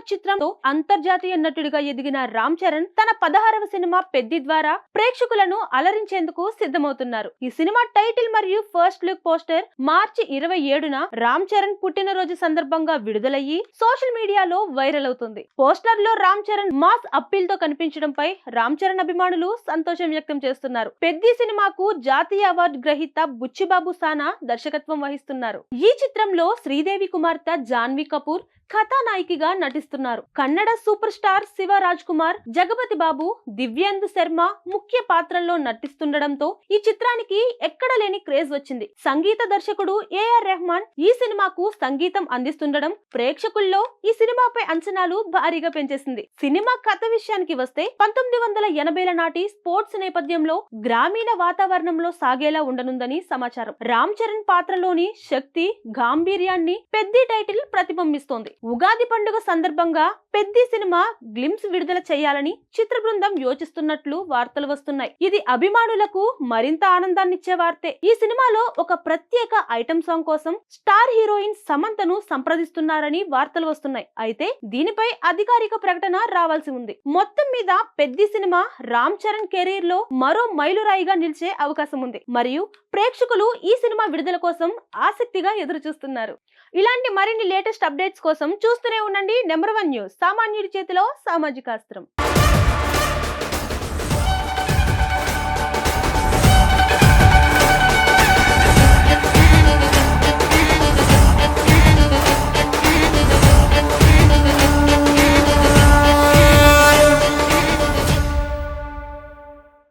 చిత్రంతో అంతర్జాతీయ నటుడిగా ఎదిగిన రామ్ చరణ్ తన 16వ సినిమా పెద్ది ద్వారా ప్రేక్షకులను అలరించేందుకు సిద్ధమవుతున్నారు. ఈ సినిమా టైటిల్ మరియు ఫస్ట్ లుక్ పోస్టర్ మార్చి 27న రామ్ చరణ్ పుట్టినరోజు సందర్భంగా విడుదలయ్యి సోషల్ మీడియాలో వైరల్ అవుతుంది. పోస్టర్ లో రామ్ చరణ్ మాస్ అప్పీల్ తో కనిపించడంపై రామ్ చరణ్ అభిమానులు సంతోషం వ్యక్తం చేస్తున్నారు. పెద్ది సినిమాకు జాతీయ అవార్డు గ్రహీత బుచ్చిబాబు సానా దర్శకత్వం వహిస్తున్నారు. ఈ చిత్రంలో శ్రీదేవి కుమార్తె జాన్వీ కపూర్ కథానాయికగా నటిస్తున్నారు. కన్నడ సూపర్ స్టార్ శివ రాజ్ కుమార్, జగపతి బాబు, దివ్యేందు శర్మ ముఖ్య పాత్రల్లో నటిస్తుండడంతో ఈ చిత్రానికి ఎక్కడ లేని క్రేజ్ వచ్చింది. సంగీత దర్శకుడు ఏఆర్ రెహమాన్ ఈ సినిమాకు సంగీతం అందిస్తుండడం ప్రేక్షకుల్లో ఈ సినిమాపై అంచనాలు భారీగా పెంచేసింది. సినిమా కథ విషయానికి వస్తే 1980ల నాటి స్పోర్ట్స్ నేపథ్యంలో గ్రామీణ వాతావరణంలో సాగేలా ఉండనుందని సమాచారం. రామ్ చరణ్ పాత్రలోని శక్తి, గాంభీర్యాన్ని పెద్ది టైటిల్ ప్రతిబింబిస్తోంది. ఉగాది పండుగ సందర్భంగా పెద్ది సినిమా గ్లిమ్స్ విడుదల చేయాలని చిత్ర బృందం యోచిస్తున్నట్లు వార్తలు వస్తున్నాయి. ఇది అభిమానులకు మరింత ఆనందాన్నిచ్చే వార్తే. ఈ సినిమాలో ఒక ప్రత్యేక ఐటమ్ సాంగ్ కోసం స్టార్ హీరోయిన్ సమంతను సంప్రదిస్తున్నారని వార్తలు వస్తున్నాయి. అయితే దీనిపై అధికారిక ప్రకటన రావాల్సి ఉంది. మొత్తం మీద పెద్ది సినిమా రామ్ చరణ్ కెరీర్ లో మరో మైలురాయిగా నిలిచే అవకాశం ఉంది. మరియు ప్రేక్షకులు ఈ సినిమా విడుదల కోసం ఆసక్తిగా ఎదురు చూస్తున్నారు. ఇలాంటి మరిన్ని లేటెస్ట్ అప్డేట్స్ కోసం చూస్తూనే ఉండండి నెంబర్ 1 న్యూస్. సామాన్యుడి చేతిలో సామాజిక అస్త్రం.